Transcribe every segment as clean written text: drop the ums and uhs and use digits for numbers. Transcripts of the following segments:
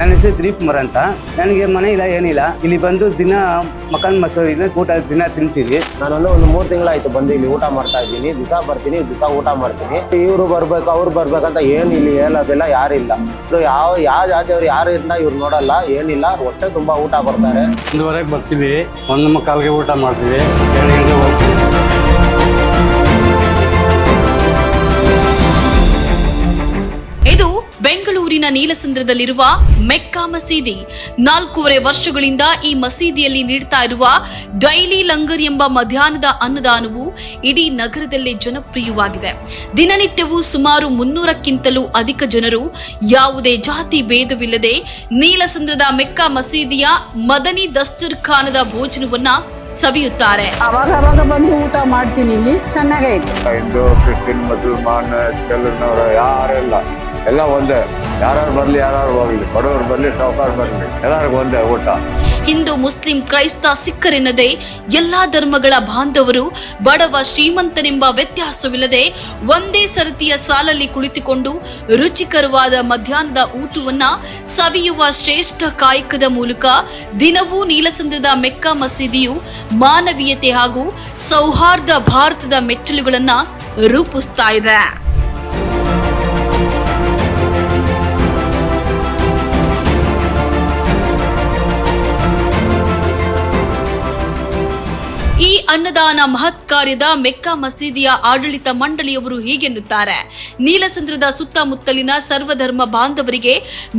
ನನ್ನ ಹೆಸರು ದಿಲೀಪ್ ಕುಮಾರ್ ಅಂತ. ನನಗೆ ಮನೆ ಇಲ್ಲ ಏನಿಲ್ಲ. ಇಲ್ಲಿ ಬಂದು ದಿನ ಮಕಾನ್ ಮಸೂರಿ ಊಟ ದಿನ ತಿಂತೀವಿ. ನಾನು ಒಂದು 3 ತಿಂಗಳಾಯ್ತು ಬಂದು ಇಲ್ಲಿ ಊಟ ಮಾಡ್ತಾ ಇದ್ದೀನಿ. ದಿವಸ ಬರ್ತೀನಿ, ದಿವಸ ಊಟ ಮಾಡ್ತೀನಿ. ಇವ್ರು ಬರ್ಬೇಕು ಅವ್ರು ಬರ್ಬೇಕಂತ ಏನು ಇಲ್ಲಿ ಹೇಳೋದಿಲ್ಲ, ಯಾರಿಲ್ಲ. ಯಾವ ಜಾತಿಯವ್ರು ಯಾರು ಇರ್ನ ಇವ್ರು ನೋಡಲ್ಲ, ಏನಿಲ್ಲ. ಹೊಟ್ಟೆ ತುಂಬಾ ಊಟ ಕೊಡ್ತಾರೆ. 1:30ಗೆ ಬರ್ತೀವಿ, 1:45ಗೆ ಊಟ ಮಾಡ್ತೀವಿ, 2 ಗಂಟೆಗೆ ಹೋಗ್ತೀವಿ. ಇದು ಬೆಂಗಳೂರಿನ ನೀಲಸಂದ್ರದಲ್ಲಿರುವ ಮೆಕ್ಕಾ ಮಸೀದಿ. 4.5 ವರ್ಷಗಳಿಂದ ಈ ಮಸೀದಿಯಲ್ಲಿ ನೀಡ್ತಾ ಇರುವ ಡೈಲಿ ಲಂಗರ್ ಎಂಬ ಮಧ್ಯಾಹ್ನದ ಅನ್ನದಾನವು ಇಡೀ ನಗರದಲ್ಲೇ ಜನಪ್ರಿಯವಾಗಿದೆ. ದಿನನಿತ್ಯವೂ ಸುಮಾರು 300ಕ್ಕಿಂತಲೂ ಅಧಿಕ ಜನರು ಯಾವುದೇ ಜಾತಿ ಭೇದವಿಲ್ಲದೆ ನೀಲಸಂದ್ರದ ಮೆಕ್ಕಾ ಮಸೀದಿಯ ಮದನಿ ದಸ್ತರ್ಖಾನದ ಭೋಜನವನ್ನ ಸವಿಯುತ್ತಾರೆ. ಅವಾಗ ಬಂದು ಊಟ ಮಾಡ್ತೀನಿ. ಇಲ್ಲಿ ಚೆನ್ನಾಗೈತೆ. ಹಿಂದೂ, ಕ್ರಿಶ್ಚಿಯನ್, ಮುಸಲ್ಮಾನ್, ತೆಲುಗಿನವರು ಯಾರೆಲ್ಲ ಎಲ್ಲ ಒಂದೇ. ಯಾರು ಬರ್ಲಿ ಯಾರು ಹೋಗ್ಲಿ, ಬಡವರು ಬರ್ಲಿ ಸಾವುಕಾರ ಬರ್ಲಿ, ಎಲ್ಲರಿಗೂ ಒಂದೇ ಊಟ. ಹಿಂದೂ, ಮುಸ್ಲಿಂ, ಕ್ರೈಸ್ತ, ಸಿಖ್ಖರೆನ್ನದೆ ಎಲ್ಲಾ ಧರ್ಮಗಳ ಬಾಂಧವರು ಬಡವ ಶ್ರೀಮಂತನೆಂಬ ವ್ಯತ್ಯಾಸವಿಲ್ಲದೆ ಒಂದೇ ಸರತಿಯ ಸಾಲಲ್ಲಿ ಕುಳಿತುಕೊಂಡು ರುಚಿಕರವಾದ ಮಧ್ಯಾಹ್ನದ ಊಟವನ್ನ ಸವಿಯುವ ಶ್ರೇಷ್ಠ ಕಾಯಕದ ಮೂಲಕ ದಿನವೂ ನೀಲಸಂದ್ರದ ಮೆಕ್ಕಾ ಮಸೀದಿಯು ಮಾನವೀಯತೆ ಹಾಗೂ ಸೌಹಾರ್ದ ಭಾರತದ ಮೆಟ್ಟಿಲುಗಳನ್ನ ರೂಪಿಸ್ತಾ ಇದೆ. ಈ ಅನ್ನದಾನ ಮಹತ್ ಕಾರ್ಯದ ಮೆಕ್ಕಾ ಮಸೀದಿಯ ಆಡಳಿತ ಮಂಡಳಿಯವರು ಹೀಗೆನ್ನುತ್ತಾರೆ. ನೀಲಸಂದ್ರದ ಸುತ್ತಮುತ್ತಲಿನ ಸರ್ವಧರ್ಮ ಬಾಂಧವರಿಗೆ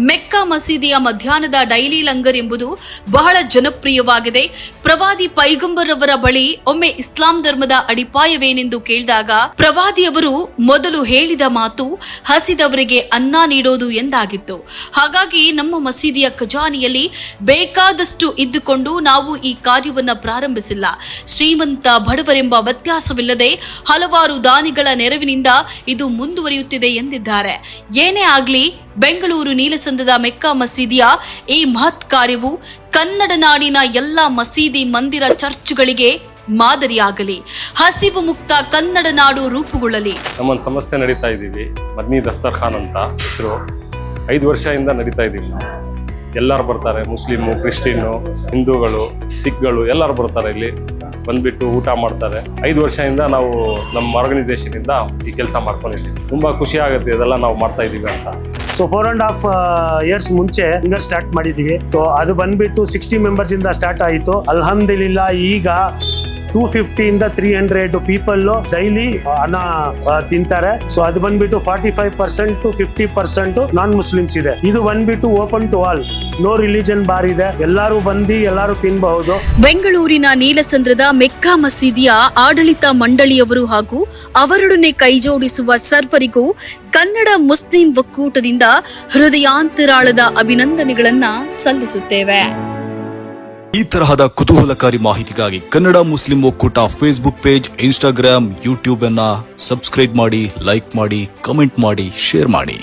ಮೆಕ್ಕಾ ಮಸೀದಿಯ ಮಧ್ಯಾಹ್ನದ ಡೈಲಿ ಲಂಗರ್ ಎಂಬುದು ಬಹಳ ಜನಪ್ರಿಯವಾಗಿದೆ. ಪ್ರವಾದಿ ಪೈಗಂಬರ್ ಅವರ ಬಳಿ ಒಮ್ಮೆ ಇಸ್ಲಾಂ ಧರ್ಮದ ಅಡಿಪಾಯವೇನೆಂದು ಕೇಳಿದಾಗ ಪ್ರವಾದಿಯವರು ಮೊದಲು ಹೇಳಿದ ಮಾತು ಹಸಿದವರಿಗೆ ಅನ್ನ ನೀಡೋದು ಎಂದಾಗಿತ್ತು. ಹಾಗಾಗಿ ನಮ್ಮ ಮಸೀದಿಯ ಖಜಾನೆಯಲ್ಲಿ ಬೇಕಾದಷ್ಟು ಇದ್ದುಕೊಂಡು ನಾವು ಈ ಕಾರ್ಯವನ್ನ ಪ್ರಾರಂಭಿಸಿಲ್ಲ. ಶ್ರೀಮಂತ ಬಡವರೆಂಬ ವ್ಯತ್ಯಾಸವಿಲ್ಲದೆ ಹಲವಾರು ದಾನಿಗಳ ನೆರವಿನಿಂದ ಇದು ಮುಂದುವರಿಯುತ್ತಿದೆ ಎಂದಿದ್ದಾರೆ. ಏನೇ ಆಗ್ಲಿ, ಬೆಂಗಳೂರು ನೀಲಸಂದ್ರದ ಮೆಕ್ಕಾ ಮಸೀದಿಯ ಈ ಮಹತ್ ಕಾರ್ಯವು ಕನ್ನಡ ನಾಡಿನ ಎಲ್ಲ ಮಸೀದಿ, ಮಂದಿರ, ಚರ್ಚ್ಗಳಿಗೆ ಮಾದರಿಯಾಗಲಿ. ಹಸಿವು ಮುಕ್ತ ಕನ್ನಡ ನಾಡು ರೂಪುಗೊಳ್ಳಲಿ. ನಮ್ಮ ಸಂಸ್ಥೆ ನಡೀತಾ ಇದ್ದೀವಿ. ಮದನಿ ದಸ್ತರ್ಖಾನ್ ಅಂತ ಹೆಸರು. 5 ವರ್ಷದಿಂದ ನಡೀತಾ ಇದ್ದೀವಿ. ಎಲ್ಲರೂ ಬರ್ತಾರೆ. ಮುಸ್ಲಿಮು, ಕ್ರಿಶ್ಚಿಯನ್ನು, ಹಿಂದೂಗಳು, ಸಿಖ್ಗಳು ಎಲ್ಲರೂ ಬರ್ತಾರೆ. ಇಲ್ಲಿ ಬಂದ್ಬಿಟ್ಟು ಊಟ ಮಾಡ್ತಾರೆ. 5 ವರ್ಷದಿಂದ ನಾವು ನಮ್ಮ ಆರ್ಗನೈಸೇಷನ್ ಇಂದ ಈ ಕೆಲಸ ಮಾಡ್ಕೊಂಡಿದ್ದೀವಿ. ತುಂಬಾ ಖುಷಿ ಆಗುತ್ತೆ ಇದೆಲ್ಲ ನಾವು ಮಾಡ್ತಾ ಇದೀವಿ ಅಂತ. ಸೊ 4.5 years ಮುಂಚೆ ಸ್ಟಾರ್ಟ್ ಮಾಡಿದೀವಿ. ಅದು ಬಂದ್ಬಿಟ್ಟು 60 ಮೆಂಬರ್ಸ್ ಇಂದ ಸ್ಟಾರ್ಟ್ ಆಯಿತು. ಅಲ್ಹಮ್ದುಲಿಲ್ಲಾ ಈಗ 250 ಇಂದ 300 ಪೀಪಲ್ ಡೈಲಿ ಅನ್ನ ತಿಂತಾರೆ. ಸೊ ಅದು ಬಂದ್ಬಿಟ್ಟು 45% to 50% ನಾನ್ ಮುಸ್ಲಿಮ್ಸ್ ಇದೆ. ಇದು ಬಂದ್ಬಿಟ್ಟು open to all, no religion bar ಇದೆ. ಎಲ್ಲರೂ ಬಂದು ಎಲ್ಲರೂ ತಿನ್ನಬಹುದು. ಬೆಂಗಳೂರಿನ ನೀಲಸಂದ್ರದ ಮೆಕ್ಕಾ ಮಸೀದಿಯ ಆಡಳಿತ ಮಂಡಳಿಯವರು ಹಾಗೂ ಅವರೊಡನೆ ಕೈಜೋಡಿಸುವ ಸರ್ವರಿಗೂ ಕನ್ನಡ ಮುಸ್ಲಿಂ ಒಕ್ಕೂಟದಿಂದ ಹೃದಯಾಂತರಾಳದ ಅಭಿನಂದನೆಗಳನ್ನ ಸಲ್ಲಿಸುತ್ತೇವೆ. ಈ ತರಹದ ಕುತೂಹಲಕಾರಿ ಮಾಹಿತಿಗಾಗಿ ಕನ್ನಡ ಮುಸ್ಲಿಂ ಒಕ್ಕೂಟ ಫೇಸ್ಬುಕ್ ಪೇಜ್, ಇನ್ಸ್ಟಾಗ್ರಾಮ್, ಯೂಟ್ಯೂಬ್ ಅನ್ನ ಸಬ್ಸ್ಕ್ರೈಬ್ ಮಾಡಿ, ಲೈಕ್ ಮಾಡಿ, ಕಮೆಂಟ್ ಮಾಡಿ, ಶೇರ್ ಮಾಡಿ.